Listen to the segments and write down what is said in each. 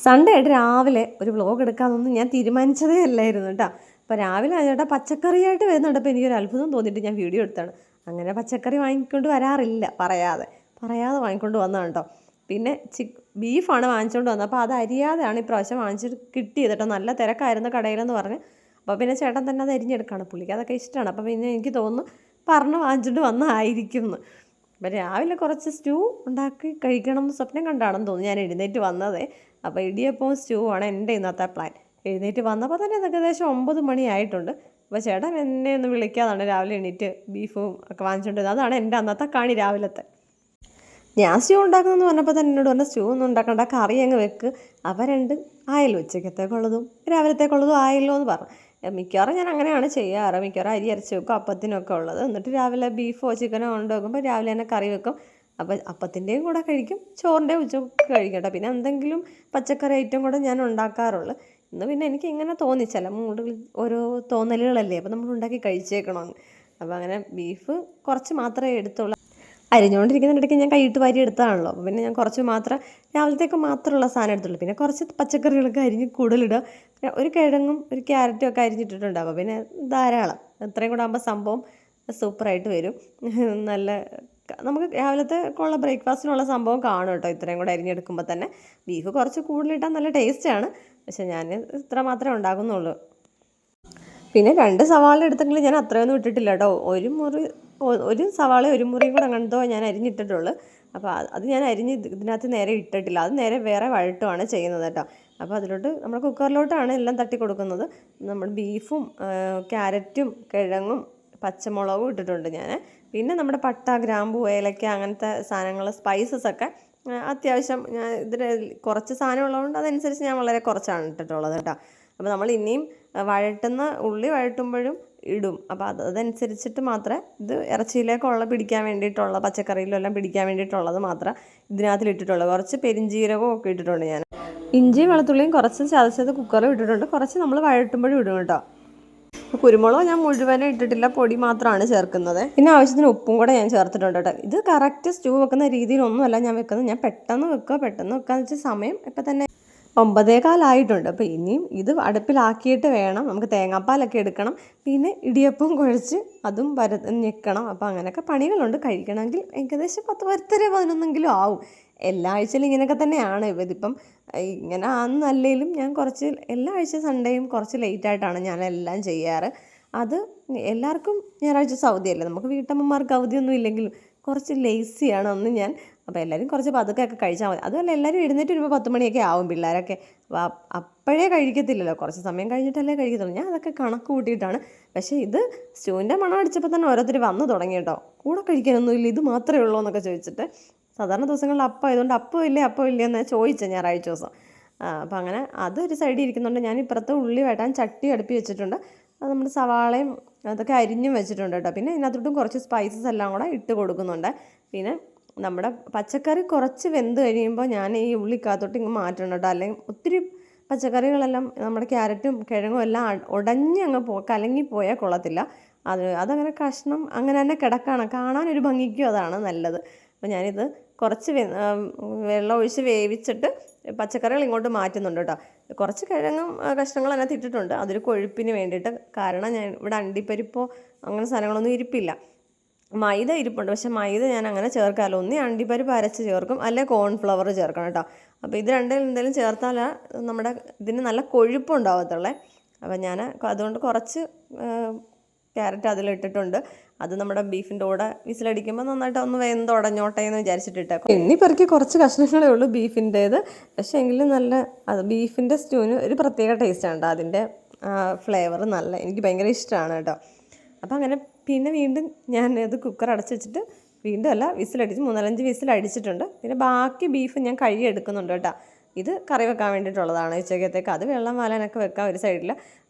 Sunday ആയിട്ട് രാവിലെ ഒരു വ്ലോഗ് എടുക്കാമെന്നൊന്നും ഞാൻ തീരുമാനിച്ചതേ അല്ലായിരുന്നു കേട്ടോ. അപ്പോൾ രാവിലെ ചേട്ടാ പച്ചക്കറിയായിട്ട് വരുന്നുണ്ട്. അപ്പോൾ എനിക്കൊരു അത്ഭുതം തോന്നിയിട്ട് ഞാൻ വീഡിയോ എടുത്താണ്. അങ്ങനെ പച്ചക്കറി വാങ്ങിക്കൊണ്ട് വരാറില്ല, പറയാതെ വാങ്ങിക്കൊണ്ട് വന്നതാണ് കേട്ടോ. പിന്നെ ബീഫാണ് വാങ്ങിച്ചുകൊണ്ട് വന്നത്. അപ്പോൾ അത് അരിയാതെയാണ് ഇപ്രാവശ്യം വാങ്ങിച്ചിട്ട് കിട്ടിയത് കേട്ടോ. നല്ല തിരക്കായിരുന്നു കടയിലെന്ന് പറഞ്ഞ്. അപ്പോൾ പിന്നെ ചേട്ടൻ തന്നെ അത് അരിഞ്ഞെടുക്കുകയാണ്. പുള്ളിക്ക് അതൊക്കെ ഇഷ്ടമാണ്. അപ്പോൾ പിന്നെ എനിക്ക് തോന്നുന്നു പറഞ്ഞ് വാങ്ങിച്ചിട്ട് വന്നതായിരിക്കും എന്ന്. അപ്പം രാവിലെ കുറച്ച് സ്റ്റൂ ഉണ്ടാക്കി കഴിക്കണം എന്ന് സ്വപ്നം കണ്ടാണെന്ന് തോന്നുന്നു ഞാൻ എഴുന്നേറ്റ് വന്നതേ. അപ്പോൾ ഇടിയപ്പവും സ്റ്റൂ ആണ് എൻ്റെ ഇന്നത്തെ പ്ലാൻ. എഴുന്നേറ്റ് വന്നപ്പോൾ തന്നെ ഏകദേശം 9 മണിയായിട്ടുണ്ട്. അപ്പോൾ ചേട്ടൻ എന്നെ ഒന്ന് വിളിക്കാതാണ് രാവിലെ എണീറ്റ് ബീഫും ഒക്കെ വാങ്ങിച്ചുകൊണ്ട്. അതാണ് എൻ്റെ അന്നത്തെ കാണി രാവിലത്തെ. ഞാൻ സ്റ്റൂ ഉണ്ടാക്കുന്നതെന്ന് പറഞ്ഞപ്പോൾ തന്നെ എന്നോട് പറഞ്ഞാൽ സ്റ്റൂ ഒന്നും ഉണ്ടാക്കണ്ട, കറി അങ്ങ് വെക്ക്. അവ രണ്ട് ആയല്ലോ, ഉച്ചക്കത്തേക്കുള്ളതും രാവിലത്തേക്കുള്ളതും ആയല്ലോ എന്ന് പറഞ്ഞു. മിക്കവാറും ഞാൻ അങ്ങനെയാണ് ചെയ്യാറ്. മിക്കവാറും അരി അരച്ച് വെക്കും അപ്പത്തിനൊക്കെ ഉള്ളത്. എന്നിട്ട് രാവിലെ ബീഫോ ചിക്കനോ കൊണ്ട് വെക്കുമ്പോൾ രാവിലെ തന്നെ കറി വെക്കും. അപ്പോൾ അപ്പത്തിൻ്റെയും കൂടെ കഴിക്കും, ചോറിൻ്റെയും ഉച്ചക്ക് കഴിക്കട്ടെ. പിന്നെ എന്തെങ്കിലും പച്ചക്കറി ഐറ്റം കൂടെ ഞാൻ ഉണ്ടാക്കാറുള്ളൂ. ഇന്ന് പിന്നെ എനിക്ക് ഇങ്ങനെ തോന്നി, ചില മൂടുകൾ ഓരോ തോന്നലുകളല്ലേ, അപ്പോൾ നമ്മൾ ഉണ്ടാക്കി കഴിച്ചേക്കണമെന്ന്. അപ്പോൾ അങ്ങനെ ബീഫ് കുറച്ച് മാത്രമേ എടുത്തുള്ളൂ. അരിഞ്ഞുകൊണ്ടിരിക്കുന്നിടയ്ക്ക് ഞാൻ കൈയിട്ട് വാരി എടുത്തതാണല്ലോ. അപ്പോൾ പിന്നെ ഞാൻ കുറച്ച് മാത്രം രാവിലത്തേക്ക് മാത്രമുള്ള സാധനം എടുത്തുള്ളൂ. പിന്നെ കുറച്ച് പച്ചക്കറികളൊക്കെ അരിഞ്ഞ് കൂടുതലിടുക. ഒരു കിഴങ്ങും ഒരു ക്യാരറ്റും ഒക്കെ അരിഞ്ഞിട്ടിട്ടുണ്ട്. അപ്പോൾ പിന്നെ ധാരാളം. ഇത്രയും കൂടെ ആകുമ്പോൾ സംഭവം സൂപ്പറായിട്ട് വരും. നല്ല നമുക്ക് രാവിലത്തെ ഉള്ള ബ്രേക്ക്ഫാസ്റ്റിനുള്ള സംഭവം കാണും കേട്ടോ. ഇത്രയും കൂടെ അരിഞ്ഞെടുക്കുമ്പോൾ തന്നെ ബീഫ് കുറച്ച് കൂടുതലിട്ടാൽ നല്ല ടേസ്റ്റാണ്. പക്ഷെ ഞാൻ ഇത്ര മാത്രമേ ഉണ്ടാക്കുന്നുള്ളൂ. പിന്നെ 2 സവാള എടുത്തെങ്കിലും ഞാൻ അത്രയൊന്നും ഇട്ടിട്ടില്ല കേട്ടോ. ഒരു സവാള ഒരു മുറിയും കൂടെ അങ്ങനത്തോ ഞാൻ അരിഞ്ഞിട്ടിട്ടുള്ളൂ. അപ്പോൾ അത് ഞാൻ ഇതിനകത്ത് നേരെ ഇട്ടിട്ടില്ല. അത് നേരെ വേറെ വഴട്ടുമാണ് ചെയ്യുന്നത് കേട്ടോ. അപ്പോൾ അതിലോട്ട് നമ്മൾ കുക്കറിലോട്ടാണ് എല്ലാം തട്ടി കൊടുക്കുന്നത്. നമ്മൾ ബീഫും ക്യാരറ്റും കിഴങ്ങും പച്ചമുളകും ഇട്ടിട്ടുണ്ട് ഞാൻ. പിന്നെ നമ്മുടെ പട്ട, ഗ്രാമ്പു, ഏലക്ക അങ്ങനത്തെ സാധനങ്ങൾ, സ്പൈസസൊക്കെ അത്യാവശ്യം ഞാൻ ഇതിൽ കുറച്ച് സാധനം ഉള്ളതുകൊണ്ട് അതനുസരിച്ച് ഞാൻ വളരെ കുറച്ചാണ് ഇട്ടിട്ടുള്ളത് കേട്ടോ. അപ്പോൾ നമ്മൾ ഇനിയും ഉള്ളി വഴട്ടുമ്പോഴും ഇടും. അപ്പോൾ അതനുസരിച്ചിട്ട് മാത്രമേ ഇത് ഇറച്ചിയിലേക്കുള്ള പിടിക്കാൻ വേണ്ടിയിട്ടുള്ള പച്ചക്കറിയിലെല്ലാം പിടിക്കാൻ വേണ്ടിയിട്ടുള്ളത് മാത്രമേ ഇതിനകത്തിൽ ഇട്ടിട്ടുള്ളൂ. കുറച്ച് പെരിഞ്ജീരകവും ഒക്കെ ഇട്ടിട്ടുണ്ട് ഞാൻ. ഇഞ്ചിയും വെളുത്തുള്ളിയും കുറച്ച് ചതച്ചത് കുക്കറിൽ ഇട്ടിട്ടുണ്ട്. കുറച്ച് നമ്മൾ വഴട്ടുമ്പോഴും ഇടും കേട്ടോ. കുരുമുളക് ഞാൻ മുഴുവനും ഇട്ടിട്ടില്ല, പൊടി മാത്രമാണ് ചേർക്കുന്നത്. പിന്നെ ആവശ്യത്തിന് ഉപ്പും കൂടെ ഞാൻ ചേർത്തിട്ടുണ്ട് കേട്ടോ. ഇത് കറക്റ്റ് സ്റ്റൂ വെക്കുന്ന രീതിയിലൊന്നുമല്ല ഞാൻ വെക്കുന്നത്. ഞാൻ പെട്ടെന്ന് വെക്കാന്ന് വെച്ചാൽ സമയം ഇപ്പം തന്നെ 9:15 അപ്പോൾ ഇനിയും ഇത് അടുപ്പിലാക്കിയിട്ട് വേണം. നമുക്ക് തേങ്ങാപ്പാലൊക്കെ എടുക്കണം. പിന്നെ ഇടിയപ്പം കുഴച്ച് അതും ഞെക്കണം. അപ്പോൾ അങ്ങനെയൊക്കെ പണികളുണ്ട്. കഴിക്കണമെങ്കിൽ ഏകദേശം 10:11 ആവും. എല്ലാ ആഴ്ചയിലും ഇങ്ങനെയൊക്കെ തന്നെയാണ്. ഇതിപ്പം ഇങ്ങനെ ആണെന്നല്ലെങ്കിലും ഞാൻ കുറച്ച് എല്ലാ ആഴ്ച സൺഡേയും കുറച്ച് ലേറ്റായിട്ടാണ് ഞാനെല്ലാം ചെയ്യാറ്. അത് എല്ലാവർക്കും ഞായറാഴ്ച സൗദിയല്ലേ, നമുക്ക് വീട്ടമ്മമാർക്ക് അവധിയൊന്നും ഇല്ലെങ്കിലും കുറച്ച് ലേസിയാണ് ഒന്ന് ഞാൻ. അപ്പോൾ എല്ലാവരും കുറച്ച് പതുക്കെയൊക്കെ കഴിച്ചാൽ മതി. അതുമല്ല എല്ലാവരും എഴുന്നേറ്റ് വരുമ്പോൾ 10 മണിയൊക്കെ ആവും പിള്ളേരൊക്കെ. അപ്പോൾ അപ്പോഴേ കഴിക്കത്തില്ലല്ലോ, കുറച്ച് സമയം കഴിഞ്ഞിട്ടല്ലേ കഴിക്കത്തുള്ളൂ. ഞാൻ അതൊക്കെ കണക്ക് കൂട്ടിയിട്ടാണ്. പക്ഷേ ഇത് സ്റ്റൂവിൻ്റെ മണം അടിച്ചപ്പോൾ തന്നെ ഓരോരുത്തർ വന്നു തുടങ്ങി കേട്ടോ. കൂടെ കഴിക്കാനൊന്നുമില്ല, ഇത് മാത്രമേ ഉള്ളൂ എന്നൊക്കെ ചോദിച്ചിട്ട്. സാധാരണ ദിവസങ്ങളിൽ അപ്പം ആയതുകൊണ്ട് അപ്പം ഇല്ലേ എന്ന് ചോദിച്ചത് ഞായറാഴ്ച ദിവസം. അപ്പോൾ അങ്ങനെ അതൊരു സൈഡിൽ ഇരിക്കുന്നുണ്ട്. ഞാൻ ഇപ്പുറത്ത് ഉള്ളി വെട്ടാൻ ചട്ടി അടുപ്പി വെച്ചിട്ടുണ്ട്. അത് നമ്മുടെ സവാളയും അതൊക്കെ അരിഞ്ഞും വെച്ചിട്ടുണ്ട് കേട്ടോ. പിന്നെ ഇതിനകത്തോട്ടും കുറച്ച് സ്പൈസസ് എല്ലാം കൂടെ ഇട്ട് കൊടുക്കുന്നുണ്ട്. പിന്നെ നമ്മുടെ പച്ചക്കറി കുറച്ച് വെന്ത് കഴിയുമ്പോൾ ഞാൻ ഈ ഉള്ളിക്കകത്തോട്ട് ഇങ്ങ് മാറ്റണം കേട്ടോ. അല്ലെങ്കിൽ ഒത്തിരി പച്ചക്കറികളെല്ലാം നമ്മുടെ ക്യാരറ്റും കിഴങ്ങും എല്ലാം ഉടഞ്ഞങ്ങ് കലങ്ങിപ്പോയാൽ കൊള്ളത്തില്ല. അതങ്ങനെ കഷ്ണം അങ്ങനെ തന്നെ കിടക്കാണ്, കാണാനൊരു ഭംഗിക്കും അതാണ് നല്ലത്. അപ്പോൾ ഞാനിത് കുറച്ച് വെള്ളം ഒഴിച്ച് വേവിച്ചിട്ട് പച്ചക്കറികൾ ഇങ്ങോട്ട് മാറ്റുന്നുണ്ട് കേട്ടോ. കുറച്ച് കിഴങ്ങും കഷ്ണങ്ങൾ അതിനകത്ത് ഇട്ടിട്ടുണ്ട്, അതൊരു കൊഴുപ്പിന് വേണ്ടിയിട്ട്. കാരണം ഞാൻ ഇവിടെ അണ്ടിപ്പരിപ്പോ അങ്ങനെ സാധനങ്ങളൊന്നും ഇരിപ്പില്ല. മൈദ ഇരിപ്പുണ്ട്, പക്ഷേ മൈദ ഞാൻ അങ്ങനെ ചേർക്കാമല്ലോ. ഒന്നീ അണ്ടിപ്പരിപ്പ് അരച്ച് ചേർക്കും, അല്ലെ കോൺഫ്ലവർ ചേർക്കണം കേട്ടോ. അപ്പോൾ ഇത് രണ്ടിൽ എന്തെങ്കിലും ചേർത്താൽ നമ്മുടെ ഇതിന് നല്ല കൊഴുപ്പുണ്ടാവത്തുള്ളേ. അപ്പോൾ ഞാൻ അതുകൊണ്ട് കുറച്ച് ക്യാരറ്റ് അതിലിട്ടിട്ടുണ്ട്. അത് നമ്മുടെ ബീഫിൻ്റെ കൂടെ വിസിലടിക്കുമ്പോൾ നന്നായിട്ട് ഒന്ന് വെന്തുടഞ്ഞോട്ടെ എന്ന് വിചാരിച്ചിട്ടിട്ടേക്കും. പെറുക്കി കുറച്ച് കഷ്ണങ്ങളേ ഉള്ളൂ ബീഫിൻ്റേത്. പക്ഷേ എങ്കിലും അത് ബീഫിൻ്റെ സ്റ്റൂവിന് ഒരു പ്രത്യേക ടേസ്റ്റാണ് കേട്ടോ. അതിൻ്റെ ഫ്ലേവർ എനിക്ക് ഭയങ്കര ഇഷ്ടമാണ് കേട്ടോ. അപ്പോൾ അങ്ങനെ പിന്നെ വീണ്ടും ഞാൻ ഇത് കുക്കർ അടച്ച് വെച്ചിട്ട് വീണ്ടും വിസിലടിച്ച് 3-4 വിസിൽ അടിച്ചിട്ടുണ്ട്. പിന്നെ ബാക്കി ബീഫ് ഞാൻ കഴുകി എടുക്കുന്നുണ്ട് കേട്ടോ. ഇത് കറി വെക്കാൻ വേണ്ടിയിട്ടുള്ളതാണ് ഉച്ചക്കത്തേക്ക്. അത് വെള്ളം വാലാനൊക്കെ വെക്കാം ഒരു സൈഡിൽ.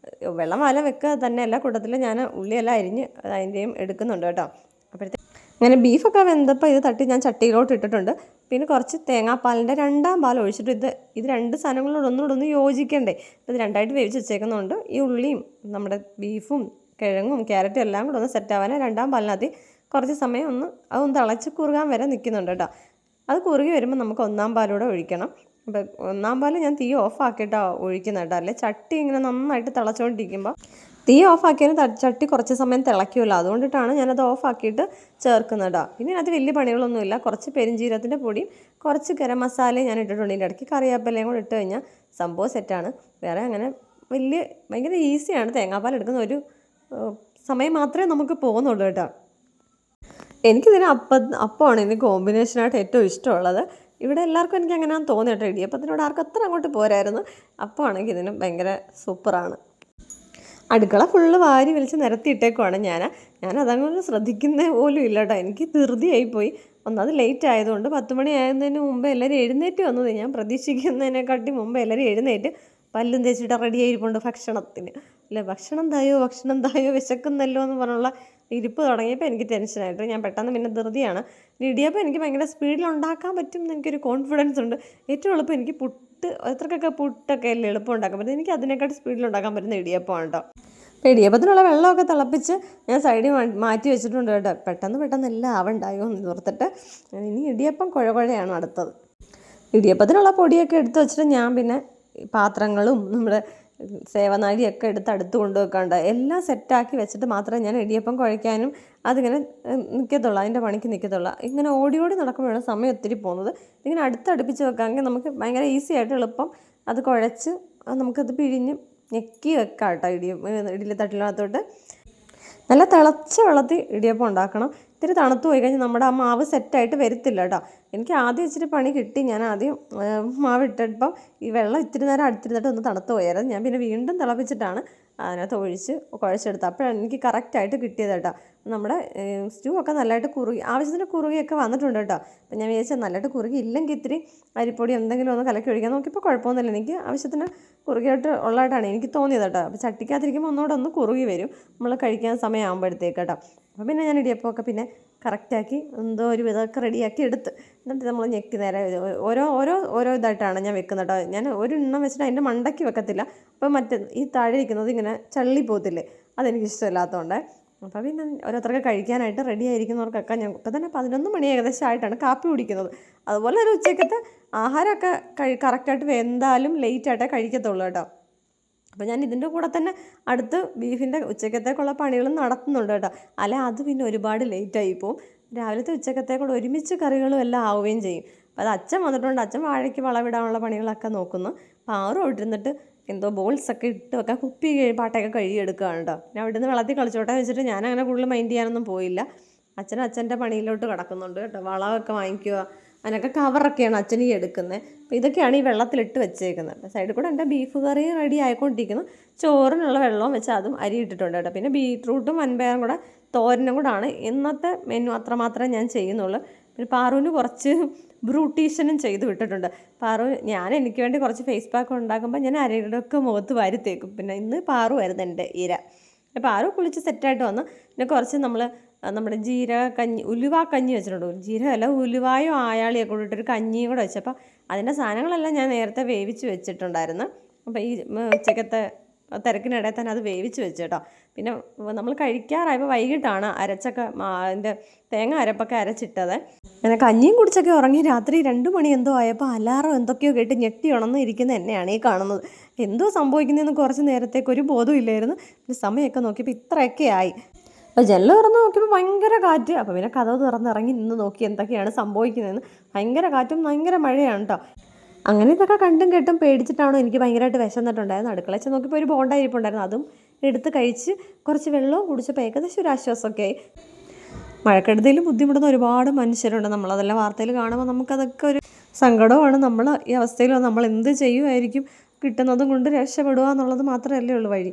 വെള്ളം വാലാൻ വെക്കുക തന്നെയല്ല, കൂട്ടത്തിൽ ഞാൻ ഉള്ളിയെല്ലാം അരിഞ്ഞ് അതിൻ്റെയും എടുക്കുന്നുണ്ട് കേട്ടോ. അപ്പോഴത്തേക്ക് അങ്ങനെ ബീഫൊക്കെ വെന്തപ്പോൾ ഇത് തട്ടി ഞാൻ ചട്ടിയിലോട്ട് ഇട്ടിട്ടുണ്ട്. പിന്നെ കുറച്ച് തേങ്ങാപ്പാലിൻ്റെ 2ാം പാൽ ഒഴിച്ചിട്ട് ഇത് 2 സാധനങ്ങളോട് ഒന്നുകൂടെ യോജിക്കണ്ടേ. ഇത് 2ആയിട്ട് വേവിച്ച് വെച്ചേക്കുന്നുണ്ട്. ഈ ഉള്ളിയും നമ്മുടെ ബീഫും കിഴങ്ങും ക്യാരറ്റും എല്ലാം കൂടെ ഒന്ന് സെറ്റാവാൻ 2ാം പാലിനകത്ത് കുറച്ച് സമയം അതൊന്ന് തിളച്ച് കുറുകാൻ വരെ നിൽക്കുന്നുണ്ട് കേട്ടോ. അത് കുറുകി വരുമ്പോൾ നമുക്ക് 1ാം പാലൂടെ ഒഴിക്കണം. അപ്പോൾ ഒന്നാം പാല് ഞാൻ തീ ഓഫാക്കിയിട്ടാണ് ഒഴിക്കുന്നത് കേട്ടോ. അല്ലെ ചട്ടി ഇങ്ങനെ നന്നായിട്ട് തിളച്ചുകൊണ്ടിരിക്കുമ്പോൾ തീ ഓഫാക്കിയാലും ചട്ടി കുറച്ച് സമയം തിളയ്ക്കുമല്ലോ, അതുകൊണ്ടിട്ടാണ് ഞാനത് ഓഫാക്കിയിട്ട് ചേർക്കുന്നത് കേട്ടോ. പിന്നെ അത് വലിയ പണികളൊന്നുമില്ല. കുറച്ച് പെരിഞ്ജീരകത്തിൻ്റെ പൊടിയും കുറച്ച് ഗരം മസാലയും ഞാൻ ഇട്ടിട്ടുണ്ട്. ഇതിൻ്റെ ഇടയ്ക്ക് കറിവേപ്പിലയും കൂടെ ഇട്ട് കഴിഞ്ഞാൽ സംഭവം സെറ്റാണ്. വേറെ അങ്ങനെ ഭയങ്കര ഈസിയാണ്. തേങ്ങാപ്പാൽ എടുക്കുന്ന ഒരു സമയം മാത്രമേ നമുക്ക് പോകുന്നുള്ളൂ കേട്ടോ. എനിക്കിതിന് അപ്പമാണ് ഇതിന് കോമ്പിനേഷനായിട്ട് ഏറ്റവും ഇഷ്ടമുള്ളത്. ഇവിടെ എല്ലാവർക്കും എനിക്ക് അങ്ങനെയാണെന്ന് തോന്നി കേട്ടോ. ഇടിയപ്പത്തിനോട് ആർക്കും അത്ര അങ്ങോട്ട് പോരായിരുന്നു. അപ്പമാണെങ്കിൽ ഇതിന് ഭയങ്കര സൂപ്പറാണ്. അടുക്കള ഫുള്ള് വാരി വലിച്ച് നിരത്തിയിട്ടേക്കുവാണ് ഞാനതങ്ങനെ ശ്രദ്ധിക്കുന്ന പോലും ഇല്ല കേട്ടോ. എനിക്ക് ധൃതിയായിപ്പോയി. ഒന്നത് ലേറ്റ് ആയതുകൊണ്ട് 10 മണി ആയതിന് മുമ്പ് എല്ലാവരും എഴുന്നേറ്റ് വന്നത്. ഞാൻ പ്രതീക്ഷിക്കുന്നതിനെക്കാട്ടി മുമ്പ് എല്ലാവരും എഴുന്നേറ്റ് പല്ലും തേച്ചിട്ട് റെഡി ആയിരിപ്പുണ്ട് ഭക്ഷണത്തിന്. അല്ലേ, ഭക്ഷണം തായോ വിശക്കുന്നല്ലോ എന്ന് പറഞ്ഞുള്ള ഇരിപ്പ് തുടങ്ങിയപ്പോൾ എനിക്ക് ടെൻഷനായിട്ട് ഞാൻ പെട്ടെന്ന് പിന്നെ ധൃതിയാണ്. ഇടിയപ്പം എനിക്ക് ഭയങ്കര സ്പീഡിൽ ഉണ്ടാക്കാൻ പറ്റും എന്ന് എനിക്കൊരു കോൺഫിഡൻസ് ഉണ്ട്. ഏറ്റവും എളുപ്പം എനിക്ക് എത്രക്കൊക്കെ പുട്ടൊക്കെ അല്ലേ എളുപ്പം ഉണ്ടാക്കാൻ പറ്റും. എനിക്ക് അതിനെക്കാട്ടി സ്പീഡിൽ ഉണ്ടാക്കാൻ പറ്റുന്ന ഇടിയപ്പമാണ് കേട്ടോ. അപ്പോൾ ഇടിയപ്പത്തിനുള്ള വെള്ളമൊക്കെ തിളപ്പിച്ച് ഞാൻ സൈഡിൽ മാറ്റി വെച്ചിട്ടുണ്ട് കേട്ടോ. പെട്ടെന്ന് എല്ലാം ആവണ്ടായോ എന്ന് ഓർത്തിട്ട്. ഇനി ഇടിയപ്പം കുഴയാണ് അടുത്തത്. ഇടിയപ്പത്തിനുള്ള പൊടിയൊക്കെ എടുത്ത് വെച്ചിട്ട് ഞാൻ പിന്നെ പാത്രങ്ങളും നമ്മുടെ സേവനാഴിയൊക്കെ എടുത്ത് അടുത്ത് കൊണ്ടുവെക്കാണ്ട് എല്ലാം സെറ്റാക്കി വെച്ചിട്ട് മാത്രമേ ഞാൻ ഇടിയപ്പം കുഴയ്ക്കാനും അതിങ്ങനെ നിൽക്കത്തുള്ളൂ, അതിൻ്റെ പണിക്ക് നിൽക്കത്തുള്ളൂ. ഇങ്ങനെ ഓടി നടക്കുമ്പോഴാണ് സമയം ഒത്തിരി പോകുന്നത്. ഇങ്ങനെ അടുപ്പിച്ച് വെക്കാമെങ്കിൽ നമുക്ക് ഭയങ്കര ഈസി ആയിട്ട് എളുപ്പം അത് കുഴച്ച് നമുക്കത് പിഴിഞ്ഞ് ഞെക്കി വെക്കാം കേട്ടോ. ഇഡ്ഡലി തട്ടിനകത്തോട്ട് നല്ല തിളച്ച വെള്ളത്തിൽ ഇടിയപ്പം ഉണ്ടാക്കണം. ഇത്തിരി തണുത്ത് പോയി കഴിഞ്ഞാൽ നമ്മുടെ ആ മാവ് സെറ്റായിട്ട് വരത്തില്ല കേട്ടോ. എനിക്ക് ആദ്യം ഇച്ചിരി പണി കിട്ടി. ഞാൻ ആദ്യം മാവ് ഇട്ടപ്പം ഈ വെള്ളം ഇത്തിരി നേരം അടുത്തിരുന്നിട്ട് ഒന്ന് തണുത്ത് പോയായിരുന്നു. ഞാൻ പിന്നെ വീണ്ടും തിളപ്പിച്ചിട്ടാണ് അതിനകത്ത് ഒഴിച്ച് കുഴച്ചെടുത്തത്. അപ്പോഴാണ് എനിക്ക് കറക്റ്റായിട്ട് കിട്ടിയത് കേട്ടോ. നമ്മുടെ സ്റ്റൂ ഒക്കെ നല്ലതായിട്ട് ആവശ്യത്തിന് കുറുകിയൊക്കെ വന്നിട്ടുണ്ട് കേട്ടോ. അപ്പം ഞാൻ വിചാരിച്ചാൽ നല്ലതായിട്ട് കുറുകി ഇല്ലെങ്കിൽ ഇത്തിരി അരിപ്പൊടി എന്തെങ്കിലും ഒന്ന് കലക്കി ഒഴിക്കാൻ നോക്കിയപ്പോൾ കുഴപ്പമൊന്നുമില്ല. എനിക്ക് ആവശ്യത്തിന് കുറുകിയായിട്ട് ഉള്ളതായിട്ടാണ് എനിക്ക് തോന്നിയത് കേട്ടോ. അപ്പോൾ ചട്ടിക്കകത്തിരിക്കുമ്പോൾ ഒന്ന് കുറുകി വരും നമ്മൾ കഴിക്കാൻ സമയമാകുമ്പോഴത്തേക്ക് കേട്ടോ. അപ്പോൾ പിന്നെ ഞാൻ ഇടിയപ്പമൊക്കെ പിന്നെ കറക്റ്റാക്കി എന്തോ ഒരു വിധമൊക്കെ റെഡിയാക്കി എടുത്ത് എന്നിട്ട് നമ്മൾ ഞെക്കി നേരെ ഓരോ ഇതായിട്ടാണ് ഞാൻ വെക്കുന്നത് കേട്ടോ. ഞാൻ ഒരു എണ്ണം വെച്ചിട്ട് അതിൻ്റെ മണ്ടയ്ക്ക് വെക്കത്തില്ല. അപ്പോൾ ഈ താഴെ ഇരിക്കുന്നത് ഇങ്ങനെ ചള്ളി പോകത്തില്ലേ, അതെനിക്കിഷ്ടമില്ലാത്തതുകൊണ്ട്. അപ്പോൾ പിന്നെ ഓരോരുത്തർക്ക് കഴിക്കാനായിട്ട് റെഡി ആയിരിക്കുന്നവർക്കൊക്കെ ഞാൻ ഇപ്പോൾ തന്നെ 11 മണി ഏകദേശം ആയിട്ടാണ് കാപ്പി കുടിക്കുന്നത്. അതുപോലെ ഒരു ഉച്ചക്കത്തെ ആഹാരമൊക്കെ കറക്റ്റായിട്ട് വെന്താലും ലേറ്റായിട്ടേ കഴിക്കത്തുള്ളൂ കേട്ടോ. അപ്പോൾ ഞാൻ ഇതിൻ്റെ കൂടെ തന്നെ അടുത്ത് ബീഫിൻ്റെ ഉച്ചക്കത്തേക്കുള്ള പണികളും നടത്തുന്നുണ്ട് കേട്ടോ. അല്ലെ അത് പിന്നെ ഒരുപാട് ലേറ്റായി പോവും. രാവിലത്തെ ഉച്ചക്കത്തേക്കൂടെ ഒരുമിച്ച് കറികളും എല്ലാം ആവുകയും ചെയ്യും. അപ്പോൾ അത് അച്ഛൻ വന്നിട്ടുണ്ട്. അച്ഛൻ വാഴയ്ക്ക് വളവിടാനുള്ള പണികളൊക്കെ നോക്കുന്നു. പാറും ഇട്ടിരുന്നിട്ട് എന്തോ ബോൾസൊക്കെ ഇട്ട് വെക്കാൻ കുപ്പി പാട്ടൊക്കെ കഴുകിയെടുക്കുകയാണ് കേട്ടോ. ഞാൻ അവിടെ നിന്ന് വെള്ളത്തിൽ കളിച്ചോട്ടെ വെച്ചിട്ട് ഞാൻ അങ്ങനെ കൂടുതൽ മൈൻഡ് ചെയ്യാനൊന്നും പോയില്ല. അച്ഛൻ്റെ പണിയിലോട്ട് കിടക്കുന്നുണ്ട് കേട്ടോ. വളമൊക്കെ വാങ്ങിക്കുക, അതിനൊക്കെ കവറൊക്കെയാണ് അച്ഛൻ ഈ എടുക്കുന്നത്. അപ്പോൾ ഇതൊക്കെയാണ് ഈ വെള്ളത്തിലിട്ട് വെച്ചേക്കുന്നത്. സൈഡിൽ കൂടെ എൻ്റെ ബീഫ് കറി റെഡി ആയിക്കൊണ്ടിരിക്കുന്നു. ചോറിനുള്ള വെള്ളവും വെച്ച് അതും അരി ഇട്ടിട്ടുണ്ട് കേട്ടോ. പിന്നെ ബീട്രൂട്ടും വൻപയറും കൂടെ തോരനും കൂടാണ് ഇന്നത്തെ മെനു. അത്രമാത്രമേ ഞാൻ ചെയ്യുന്നുള്ളൂ. പിന്നെ പാറുവിന് കുറച്ച് ബ്രൂട്ടീഷനും ചെയ്ത് വിട്ടിട്ടുണ്ട്. ഞാൻ എനിക്ക് വേണ്ടി കുറച്ച് ഫേസ് പാക്ക് ഉണ്ടാക്കുമ്പോൾ ഞാൻ അരയുടെയൊക്കെ മുഖത്ത് വാരിത്തേക്കും. പിന്നെ ഇന്ന് പാറുമായിരുന്നു എൻ്റെ ഇര. പാറു കുളിച്ച് സെറ്റായിട്ട് വന്നു. പിന്നെ കുറച്ച് നമ്മുടെ ഉലുവ കഞ്ഞി വെച്ചിട്ടുണ്ട്. ജീരകമല്ല, ഉലുവായോ ആയാളിയൊക്കെ കൂടിയിട്ടൊരു കഞ്ഞിയും കൂടെ വെച്ചപ്പോൾ അതിൻ്റെ സാധനങ്ങളെല്ലാം ഞാൻ നേരത്തെ വേവിച്ച് വെച്ചിട്ടുണ്ടായിരുന്നു. അപ്പോൾ ഈ ഉച്ചക്കത്തെ തിരക്കിനിടയിൽ തന്നെ അത് വേവിച്ച് വെച്ചു കേട്ടോ. പിന്നെ നമ്മൾ കഴിക്കാറായപ്പോൾ വൈകിട്ടാണ് അതിൻ്റെ തേങ്ങ അരപ്പൊക്കെ അരച്ചിട്ടത്. അങ്ങനെ കഞ്ഞിയും കുടിച്ചൊക്കെ ഉറങ്ങി രാത്രി 2 മണി എന്തോ ആയപ്പോൾ അലാറം എന്തൊക്കെയോ കേട്ട് ഞെട്ടി ഉണർന്നിരിക്കുന്ന എന്നെയാണ് ഈ കാണുന്നത്. എന്തോ സംഭവിക്കുന്നതെന്ന് കുറച്ച് നേരത്തേക്ക് ഒരു ബോധവും ഇല്ലായിരുന്നു. പിന്നെ സമയമൊക്കെ നോക്കിയപ്പോൾ ഇത്രയൊക്കെ ആയി. അപ്പോൾ ജനൽ തുറന്ന് നോക്കിയപ്പോൾ ഭയങ്കര കാറ്റ്. അപ്പോൾ പിന്നെ കതവ് തുറന്നിറങ്ങി നിന്ന് നോക്കി എന്തൊക്കെയാണ് സംഭവിക്കുന്നതെന്ന്. ഭയങ്കര കാറ്റും ഭയങ്കര മഴയാണ് കേട്ടോ. അങ്ങനെ ഇതൊക്കെ കണ്ടും കേട്ടും പേടിച്ചിട്ടാണോ എനിക്ക് ഭയങ്കരമായിട്ട് വിശന്നിട്ടുണ്ടായിരുന്നു. അടുക്കളച്ച് നോക്കിയപ്പോൾ ഒരു ബോണ്ട ഇരിപ്പുണ്ടായിരുന്നു. അതും എടുത്ത് കഴിച്ച് കുറച്ച് വെള്ളവും കുടിച്ചപ്പോൾ ഏകദേശം ഒരു ആശ്വാസമൊക്കെ ആയി. മഴക്കെടുതിയിൽ ബുദ്ധിമുട്ടുന്ന ഒരുപാട് മനുഷ്യരുണ്ട്. നമ്മളതെല്ലാം വാർത്തയിൽ കാണുമ്പോൾ നമുക്കതൊക്കെ ഒരു സങ്കടമാണ്. നമ്മൾ ഈ അവസ്ഥയിൽ നമ്മൾ എന്ത് ചെയ്യുമായിരിക്കും, കിട്ടുന്നതും കൊണ്ട് രക്ഷപ്പെടുക എന്നുള്ളത് മാത്രമല്ലേ ഉള്ളൂ വഴി.